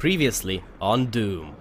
Previously on Doom.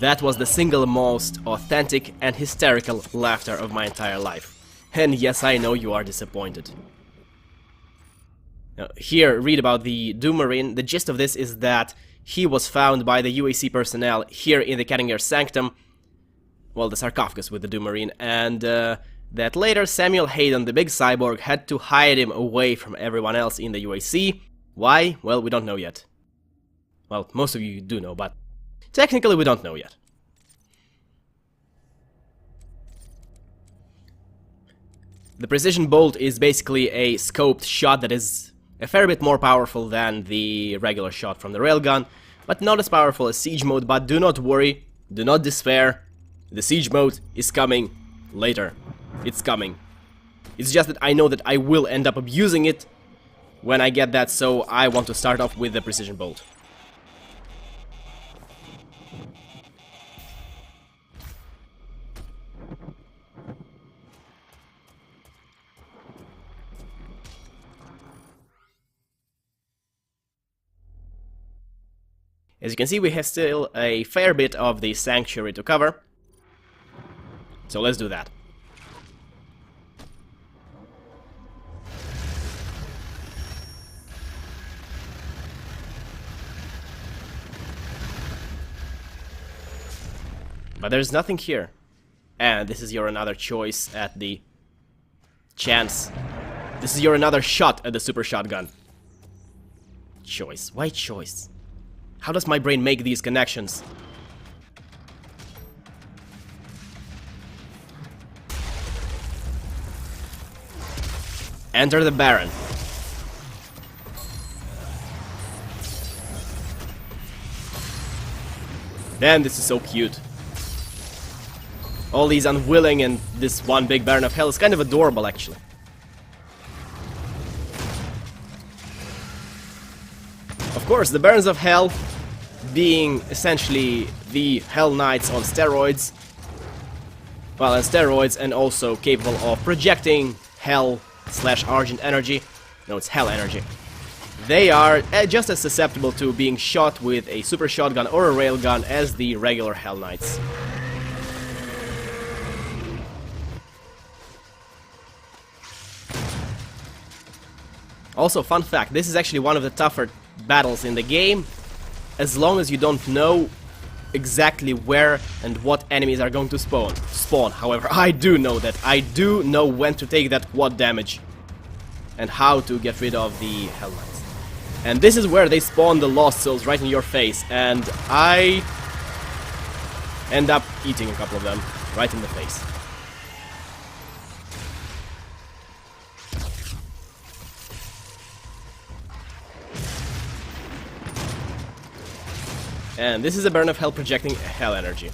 That was the single most authentic and hysterical laughter of my entire life. And yes, I know you are disappointed. Now, here, read about the Doom Marine. The gist of this is that he was found by the UAC personnel here in the Kattinger Sanctum, well, the sarcophagus with the Doom Marine, and that later Samuel Hayden, the big cyborg, had to hide him away from everyone else in the UAC. Why? Well, we don't know yet. Well, most of you do know, but technically we don't know yet. The precision bolt is basically a scoped shot that is a fair bit more powerful than the regular shot from the railgun, but not as powerful as siege mode. But do not worry, do not despair, the siege mode is coming later. It's coming. It's just that I know that I will end up abusing it when I get that, so I want to start off with the precision bolt. As you can see, we have still a fair bit of the sanctuary to cover, so let's do that. But there's nothing here. And this is your another choice at the chance. This is your another shot at the super shotgun. Choice. Why choice? How does my brain make these connections? Enter the Baron. Damn, this is so cute. All these unwilling and this one big Baron of Hell is kind of adorable, actually. Of course, the Barons of Hell being essentially the Hell Knights on steroids. Well, on steroids, and also capable of projecting Hell/Argent energy. No, it's Hell energy. They are just as susceptible to being shot with a super shotgun or a railgun as the regular Hell Knights. Also, fun fact, this is actually one of the tougher battles in the game, as long as you don't know exactly where and what enemies are going to spawn. However, I do know that. I do know when to take that quad damage and how to get rid of the Hell Knights. And this is where they spawn the Lost Souls, right in your face, and I end up eating a couple of them right in the face. And this is a Baron of Hell projecting Hell energy.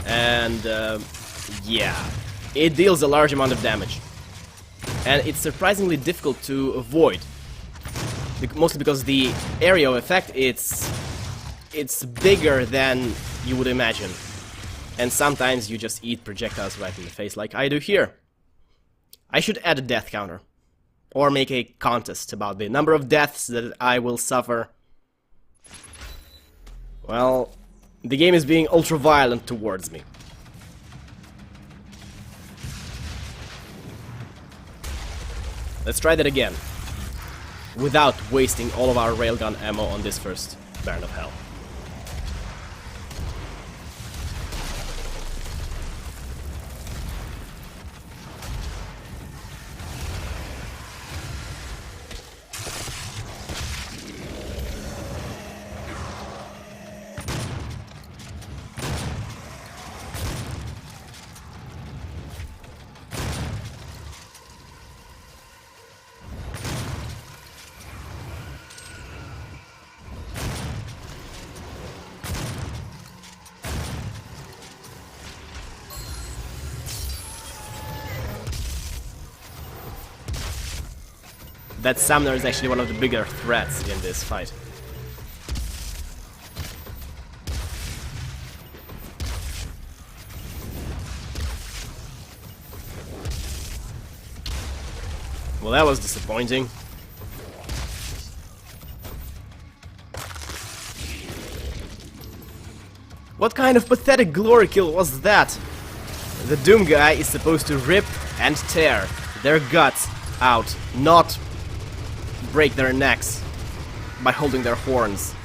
And, yeah, it deals a large amount of damage. And it's surprisingly difficult to avoid. Mostly because the area of effect, it's bigger than you would imagine. And sometimes you just eat projectiles right in the face, like I do here. I should add a death counter. Or make a contest about the number of deaths that I will suffer. Well, the game is being ultra-violent towards me. Let's try that again. Without wasting all of our railgun ammo on this first Baron of Hell. that summoner is actually one of the bigger threats in this fight. Well, that was disappointing. What kind of pathetic glory kill was that? The Doom guy is supposed to rip and tear their guts out, not break their necks by holding their horns.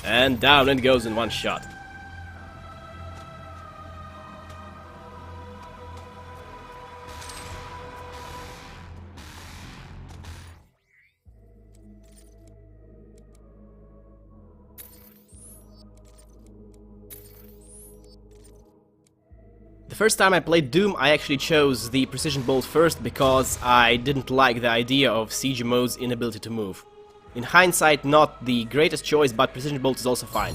And down it goes in one shot. The first time I played Doom, I actually chose the Precision Bolt first because I didn't like the idea of Siege Mode's inability to move. In hindsight, not the greatest choice, but Precision Bolt is also fine.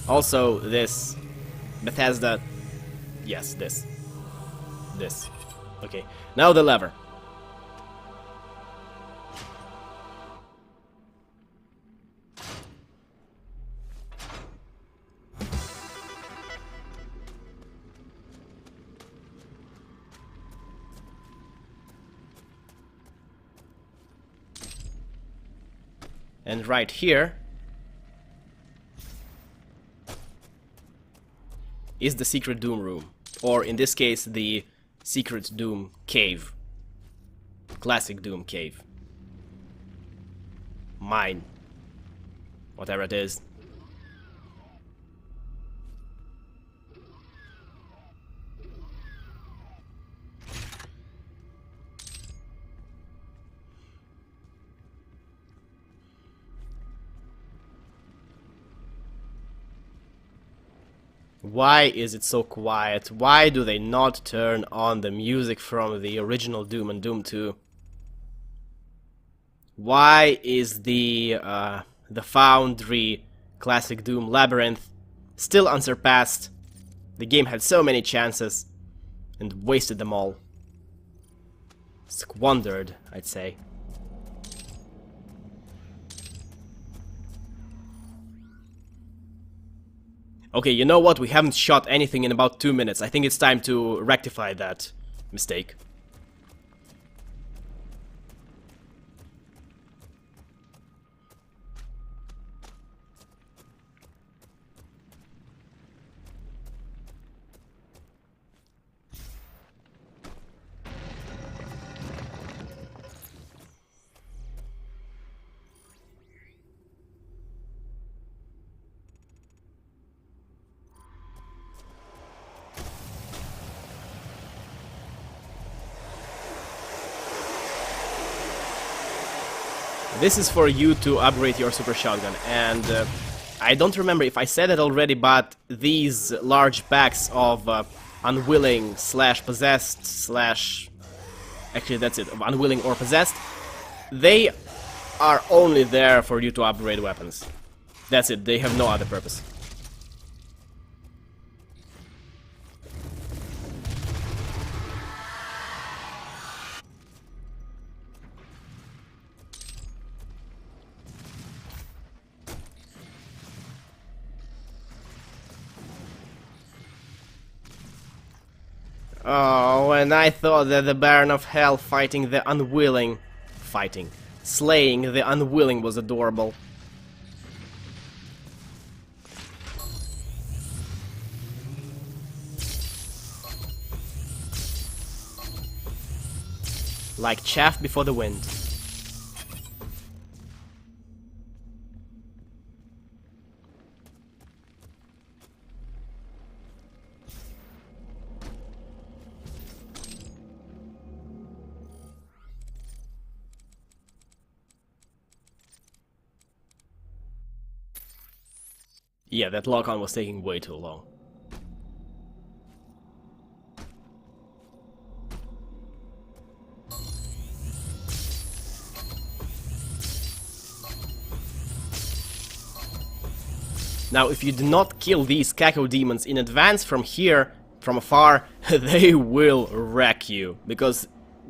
Also, this Bethesda... Yes, this. This. Okay, now the lever. And right here is the secret Doom room, or in this case the secret Doom cave. Classic Doom cave. Mine. Whatever it is. Why is it so quiet? Why do they not turn on the music from the original Doom and Doom 2? Why is the Foundry classic Doom Labyrinth still unsurpassed? The game had so many chances and wasted them all. Squandered, I'd say. Okay, you know what? We haven't shot anything in about 2 minutes. I think it's time to rectify that mistake. This is for you to upgrade your super shotgun, and I don't remember if I said it already, but these large packs of unwilling slash possessed slash... Actually, that's it, of unwilling or possessed, they are only there for you to upgrade weapons. That's it, they have no other purpose. Oh, and I thought that the Baron of Hell fighting the unwilling... Slaying the unwilling was adorable. Like chaff before the wind. Yeah, that lock-on was taking way too long. Now, if you do not kill these Kako demons in advance from here, from afar, they will wreck you, because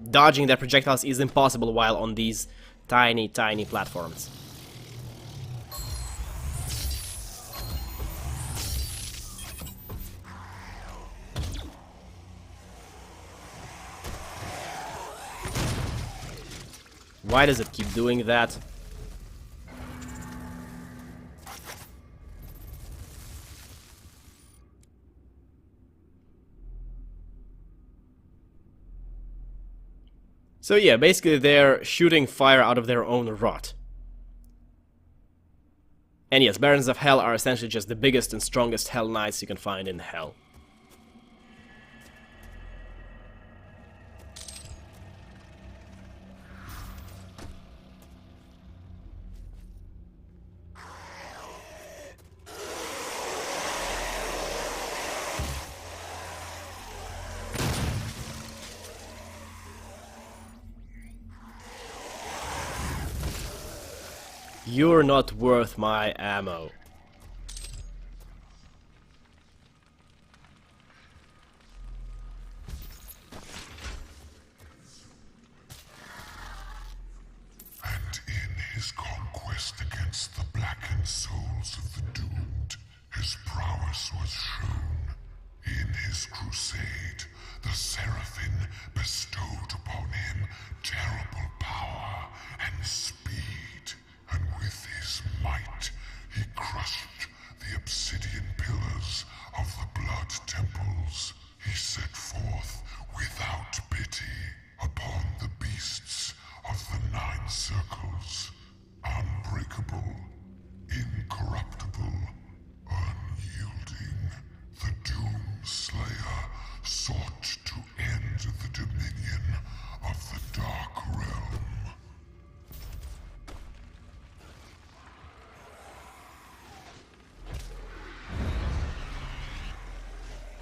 dodging their projectiles is impossible while on these tiny, tiny platforms. Why does it keep doing that? So yeah, basically they're shooting fire out of their own rot. And yes, Barons of Hell are essentially just the biggest and strongest Hell Knights you can find in Hell. You're not worth my ammo. And in his conquest against the blackened souls of the doomed, his prowess was shown. In his crusade, the Seraphim bestowed upon him terrible power and speed. And with his might, he crushed the obsidian pillars of the blood temples. He set forth without pity upon the beasts of the 9 circles, unbreakable, incorruptible, unyielding. The Doom Slayer sought to end the dominion of the Dark Realm.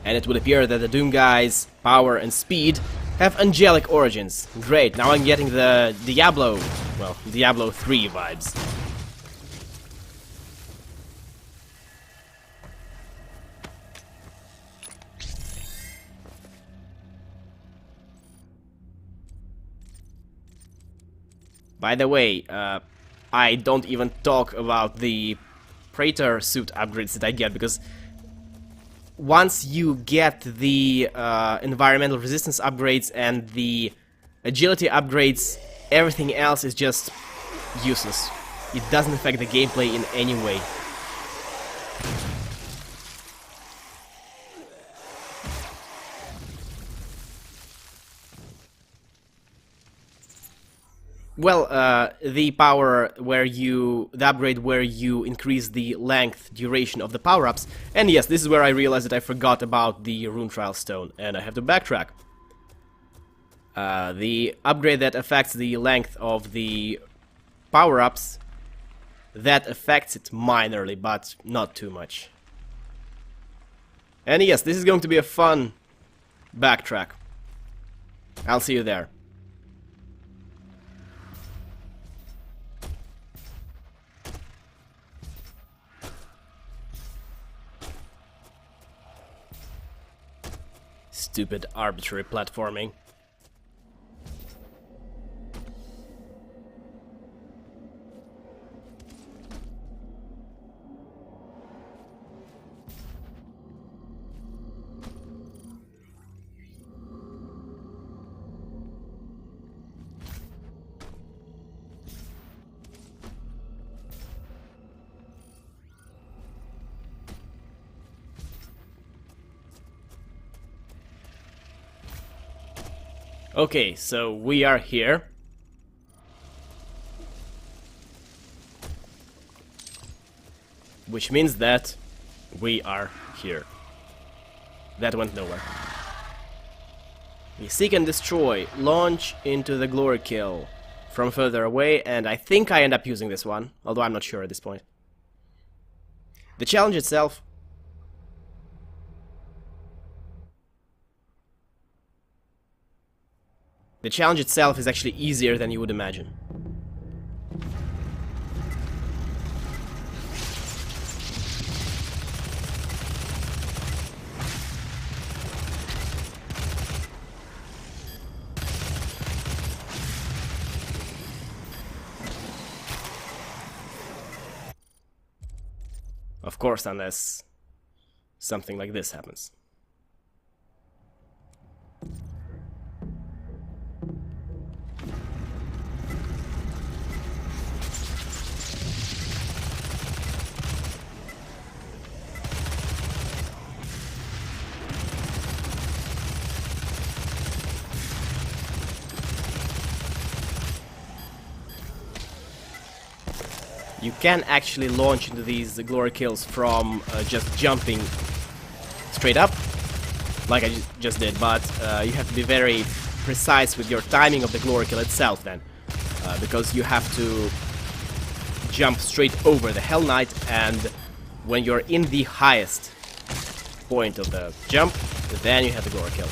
And it would appear that the Doom guys' power and speed have angelic origins. Great, now I'm getting the Diablo 3 vibes. By the way, I don't even talk about the Praetor suit upgrades that I get, because once you get the environmental resistance upgrades and the agility upgrades, everything else is just useless. It doesn't affect the gameplay in any way. Well, the upgrade where you increase the length, duration of the power-ups, and yes, this is where I realized that I forgot about the Rune Trial Stone, and I have to backtrack. The upgrade that affects the length of the power-ups, that affects it minorly, but not too much. And yes, this is going to be a fun backtrack. I'll see you there. Stupid arbitrary platforming. Okay, so we are here. Which means that we are here. That went nowhere. We seek and destroy. Launch into the glory kill from further away, and I think I end up using this one, although I'm not sure at this point. The challenge itself... The challenge itself is actually easier than you would imagine. Of course, unless something like this happens. You can actually launch into these glory kills from just jumping straight up, like I just did, but you have to be very precise with your timing of the glory kill itself then, because you have to jump straight over the Hell Knight, and when you're in the highest point of the jump, then you have the glory kill.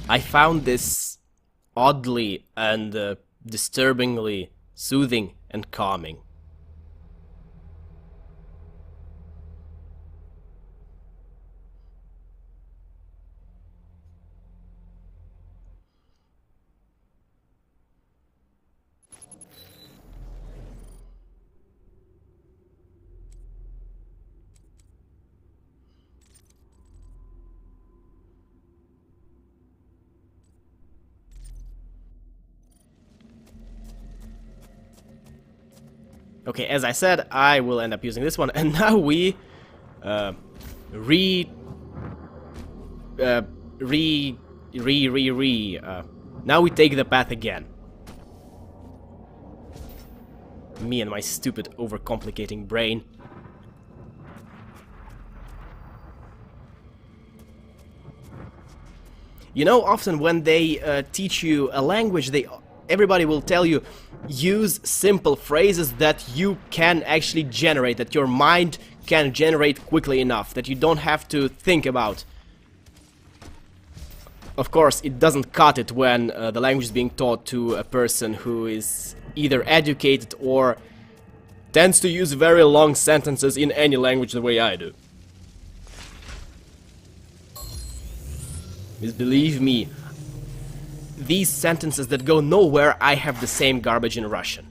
I found this oddly and disturbingly soothing and calming. Okay, as I said, I will end up using this one, and now we now we take the path again. Me and my stupid overcomplicating brain. You know, often when they teach you a language, everybody will tell you, use simple phrases that you can actually generate, that your mind can generate quickly enough, that you don't have to think about. Of course, it doesn't cut it when the language is being taught to a person who is either educated or tends to use very long sentences in any language the way I do. Because believe me, these sentences that go nowhere, I have the same garbage in Russian.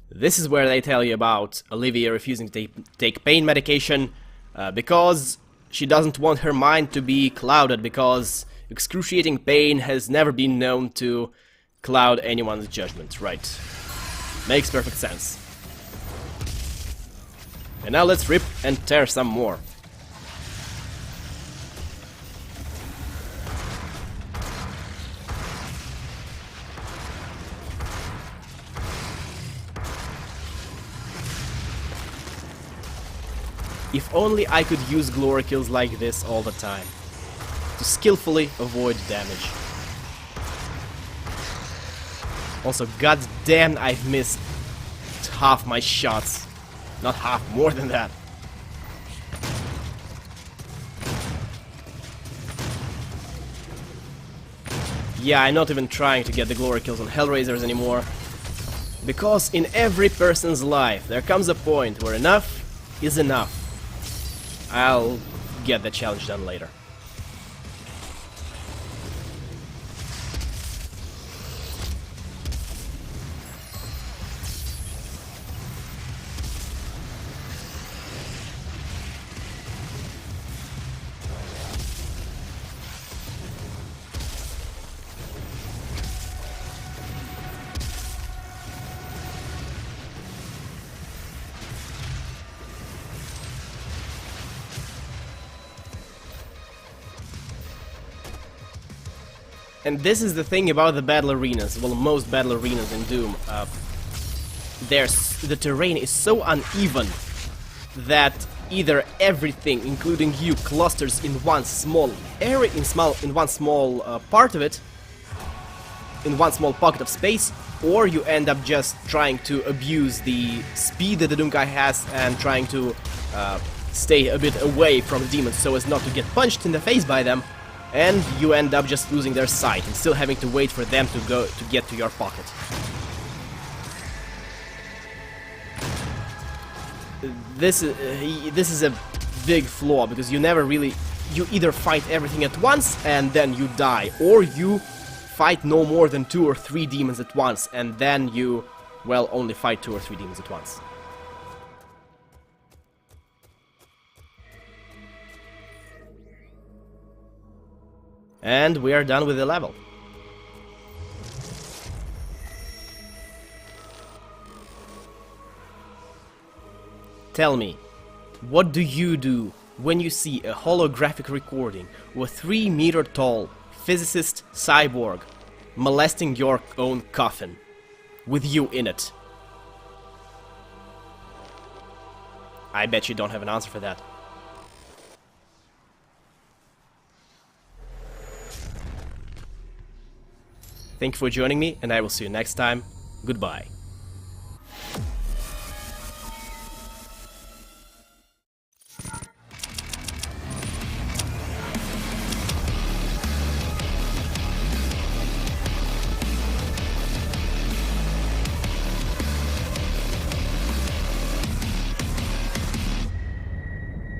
This is where they tell you about Olivia refusing to take pain medication because she doesn't want her mind to be clouded, because excruciating pain has never been known to cloud anyone's judgment. Right. Makes perfect sense. And now let's rip and tear some more. If only I could use glory kills like this all the time, to skillfully avoid damage. Also, goddamn, I've missed half my shots. Not half, more than that. Yeah, I'm not even trying to get the glory kills on Hellraisers anymore. Because in every person's life, there comes a point where enough is enough. I'll get the challenge done later. And this is the thing about the battle arenas, well, most battle arenas in Doom. The terrain is so uneven that either everything, including you, clusters in one small area, in one small part of it, in one small pocket of space, or you end up just trying to abuse the speed that the Doom guy has and trying to stay a bit away from the demons so as not to get punched in the face by them, and you end up just losing their sight and still having to wait for them to get to your pocket. This is a big flaw, because you never really... You either fight everything at once and then you die, or you fight no more than 2 or 3 demons at once, and then you, well, only fight 2 or 3 demons at once. And we are done with the level. Tell me, what do you do when you see a holographic recording of a 3-meter-tall physicist cyborg molesting your own coffin, with you in it? I bet you don't have an answer for that. Thank you for joining me, and I will see you next time. Goodbye.